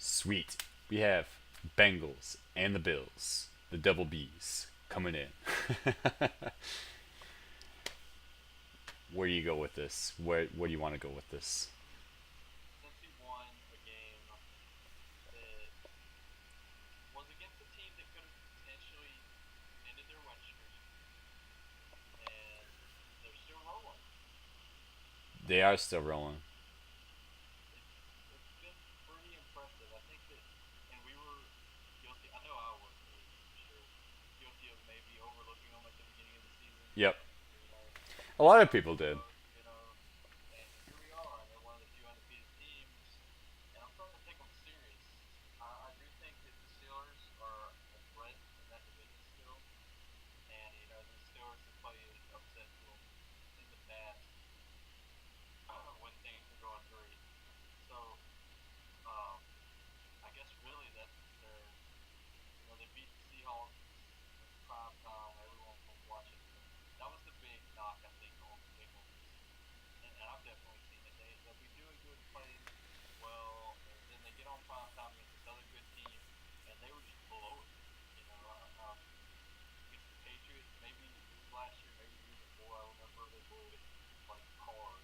Sweet. We have Bengals and the Bills, the double B's, coming in. Where do you go with this? Where do you want to go with this? Since he won a game that was against a team that could have potentially ended their win streak, and they're still rolling. They are still rolling. It's been pretty impressive. I think that, and we were guilty. I know I was at least for sure guilty of maybe overlooking them at the beginning of the season. Yep. You know, A lot of thinking, people did. you know, and here we are. They're one of the few undefeated teams, and I'm starting to take them serious. I do think that the Steelers are a threat in that division still, and the Steelers have played upset to them in the past when things are going great. So um, I guess really that's their, they beat the Seahawks in prime time. Everyone was watching them. That was the big knock I think on the Bengals this season, and I've definitely seen it. They'll be doing good, playing well, and then they get on prime time against this other good team, and they were just blowing it. You know, against the Patriots, maybe it was last year, maybe the year before. I remember they blew it like hard,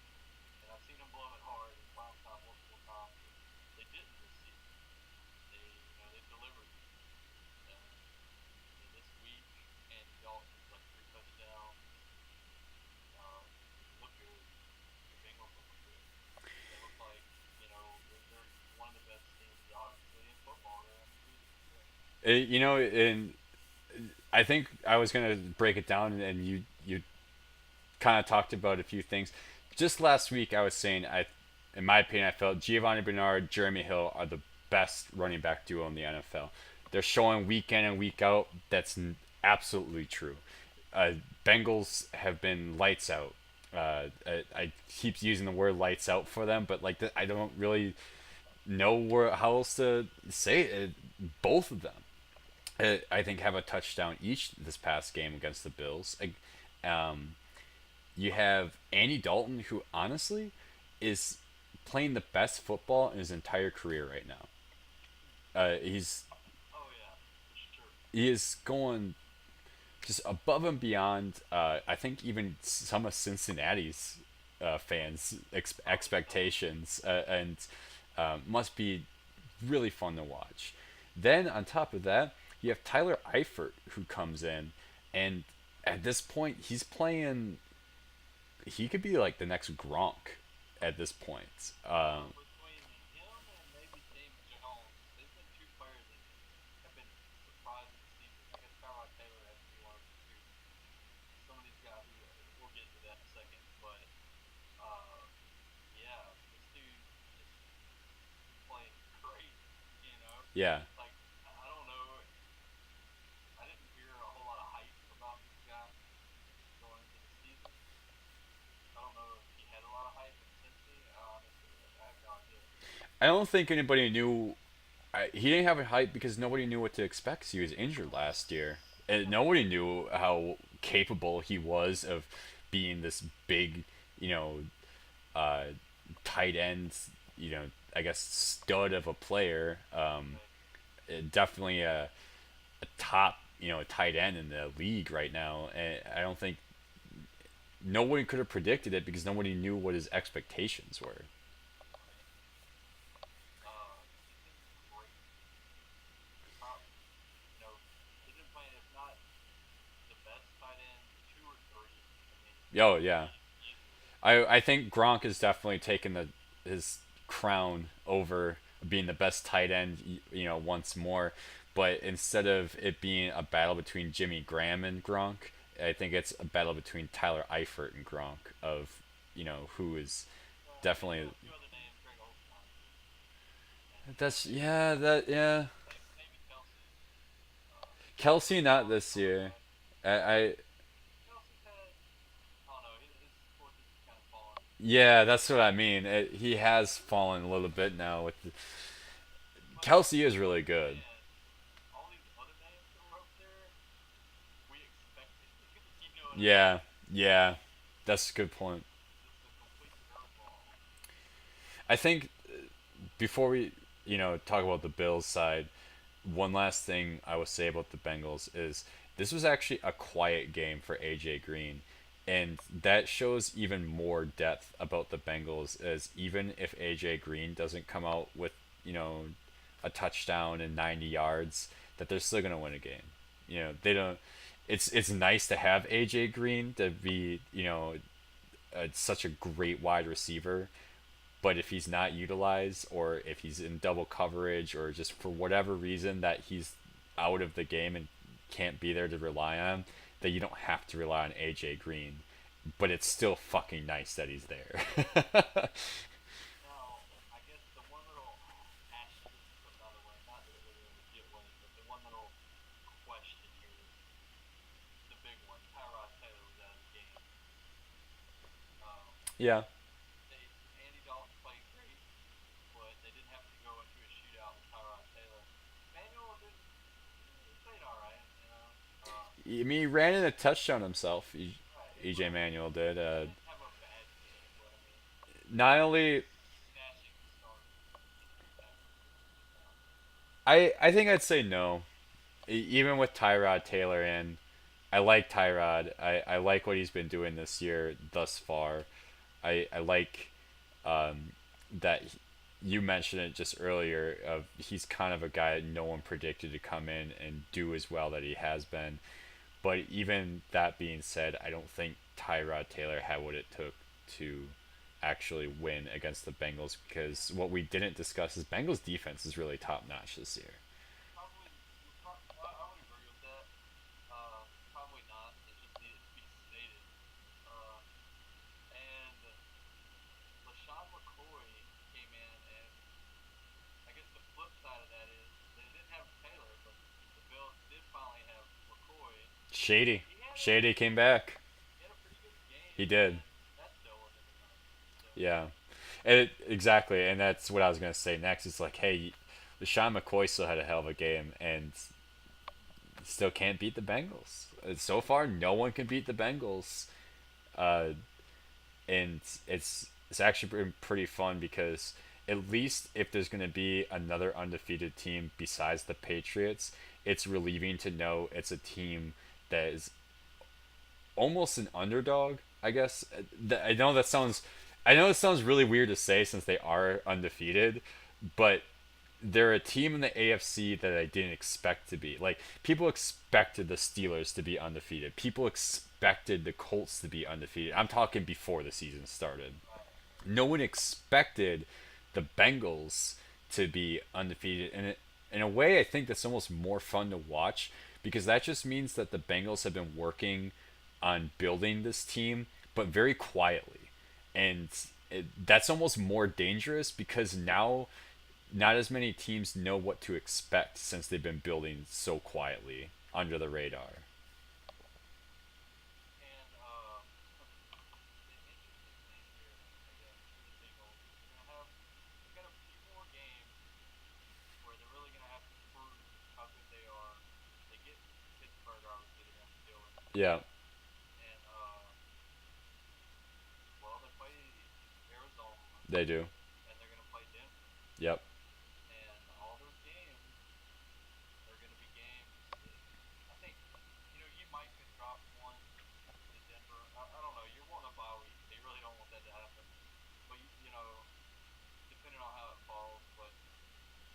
and I've seen them blow it hard in prime time multiple times, but they didn't this season. They delivered. This week, Andy Dalton was like 3 touchdowns. They look good. The Bengals look good. They look like they're one of the best teams, obviously, in football. They're undefeated. So. And I think I was gonna break it down, and you kind of talked about a few things. Just last week, I was saying in my opinion, I felt Giovanni Bernard, Jeremy Hill are the best running back duo in the NFL. They're showing week in and week out absolutely true. Uh, Bengals have been lights out. I keep using the word lights out for them, but I don't really know how else to say it. Both of them, I think, have a touchdown each this past game against the Bills. Um, you have Andy Dalton, who honestly is playing the best football in his entire career right now. He's Oh yeah, for sure. he is going just above and beyond. I think even some of Cincinnati's fans' Oh yeah. expectations, and must be really fun to watch. Then on top of that, you have Tyler Eifert who comes in, and at this point, he's playing. He could be like the next Gronk at this point. Between him and maybe James Jones, they've been two players that have been surprising this season. I guess Tyrod Taylor has to be one of them too. Some of these guys, we'll get into that in a second, but uh, yeah, this dude is playing great. You know, Yeah, like I don't know, I didn't hear a whole lot of hype about this guy going into the season. I don't know if he had a lot of hype in Cincy. Honestly, I have no idea. I don't think anybody knew. He didn't have a hype because nobody knew what to expect. 'Cause he was injured last year, and nobody knew how capable he was of being this big, you know, uh, tight end. You know, I guess stud of a player. Okay. Definitely a top, tight end in the league right now. And I don't think nobody could have predicted it because nobody knew what his expectations were. Right. He's been great. Top, he's been playing, if not the best tight end, two or three. I mean, Oh yeah, easily. I think Gronk has definitely taken his crown over being the best tight end, once more. But instead of it being a battle between Jimmy Graham and Gronk, I think it's a battle between Tyler Eifert and Gronk of, who is And you definitely. got a few other names, Greg Olstein too, and That's yeah, that yeah. maybe Kelsey. Kelsey Kelsey's not always this coming year. back. I Kelsey's had, I don't know, his torches have kind of fallen Yeah, lately. that's what I mean. He has fallen a little bit now But Kelsey is really then good. again, all these other names that were up there, we expected. You know what I mean? Yeah, yeah, that's a good point. Just a complete curveball. I think before we talk about the Bills side, one last thing I would say about the Bengals is this was actually a quiet game for AJ Green. And that shows even more depth about the Bengals, as even if AJ Green doesn't come out with, you know, a touchdown and 90 yards, that they're still going to win a game. They don't it's nice to have AJ Green to be, such a great wide receiver, but if he's not utilized, or if he's in double coverage, or just for whatever reason that he's out of the game and can't be there to rely on, that you don't have to rely on AJ Green. But it's still fucking nice that he's there. Now, I guess the one little asterisk, by the way, not that it was a legit win, but the one little question here is the big one. Tyrod Taylor was out of the game. Um, Yeah. Andy Dalton played great, but they didn't have to go into a shootout with Tyrod Taylor. Manuel didn't. He played all right, you know. I mean, he ran in a touchdown himself. Right. He EJ Manuel did. he didn't have a bad game, but I mean, Not he's only snatching the starting tackle position now. I think I'd say no. Even with Tyrod Taylor in, I like Tyrod. I like what he's been doing this year thus far. I like that you mentioned it just earlier. Of he's kind of a guy that no one predicted to come in and do as well that he has been. But even that being said, I don't think Tyrod Taylor had what it took to actually win against the Bengals, because what we didn't discuss is Bengals defense is really top notch this year. Probably, I would agree with that. Probably not. It just needed to be stated. Uh, and LaShawn McCoy came in, and I guess the flip side of that is they didn't have Taylor, but the Bills did finally have McCoy, and Shady. he had a Shady came back. he had a pretty good game, He did. and that still wasn't enough. So Yeah. Exactly, and that's what I was gonna say next. It's like, hey, Sean McCoy still had a hell of a game, and still can't beat the Bengals. So far, no one can beat the Bengals, uh, and it's actually been pretty fun, because at least if there's gonna be another undefeated team besides the Patriots, it's relieving to know it's a team that is almost an underdog, I guess. I know it sounds really weird to say since they are undefeated, but they're a team in the AFC that I didn't expect to be. Like, people expected the Steelers to be undefeated. People expected the Colts to be undefeated. I'm talking before the season started. right, No one expected the Bengals to be undefeated, and in a way, I think that's almost more fun to watch, because that just means that the Bengals have been working on building this team, but very quietly, and that's almost more dangerous, because now not as many teams know what to expect, since they've been building so quietly under the radar. and the interesting thing here, I guess, for the Bengals, they've got a few more games where they're really gonna have to prove how good they are. They get Pittsburgh, obviously they're gonna have to deal with, Yeah, and well, they play Arizona, they do. and they're gonna play Denver, Yep. and all those games are gonna be games. I think you might could drop one to Denver. I don't know. You're wanting a bye week, so you really don't want that to happen. But depending on how it falls. But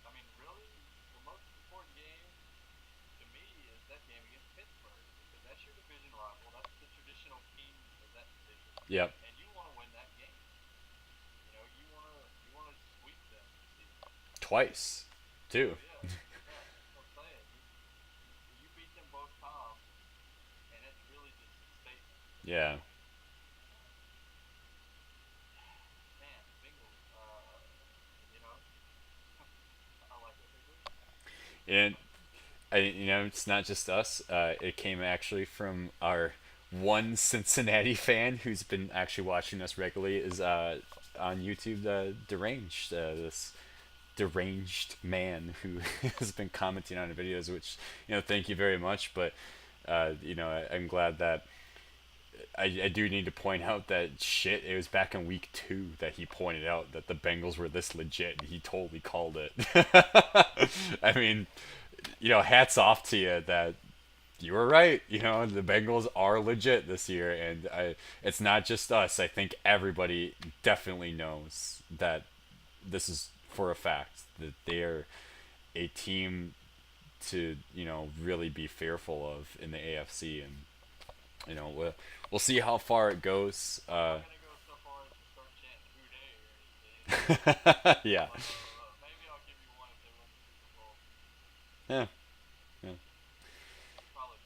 I mean, really, the most important game to me is that game against Pittsburgh, because that's your division rival. That's the traditional king of that division, Yep. and you want to win that game. You want to sweep them this season. Twice, too. Oh yeah, yeah. That's what I'm saying. You beat them both times, and it's really just a statement at that Yeah. point. Um, Man, the Bengals. You know, I like what they're doing. And it's not just us. It came actually from our one Cincinnati fan who's been actually watching us regularly. Is on YouTube, the deranged, this deranged man who has been commenting on the videos. Which, thank you very much. But I'm glad that I do need to point out that shit. It was back in week 2 that he pointed out that the Bengals were this legit. And he totally called it. I mean, hats off to you that you were right. The Bengals are legit this year, and it's not just us. I think everybody definitely knows that this is for a fact that they're a team to really be fearful of in the AFC, and we'll see how far it goes. I'm not gonna go so far as to start chanting "Who Dey" or anything, Yeah, but maybe I'll give you one if they win the Super Bowl. yeah, yeah. Probably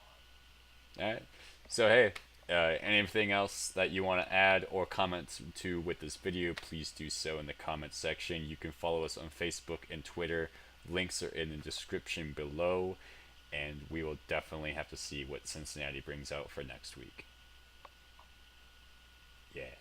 not. All right. So hey, anything else that you want to add or comment to with this video, please do so in the comment section. You can follow us on Facebook and Twitter. Links are in the description below, and we will definitely have to see what Cincinnati brings out for next week. Yeah.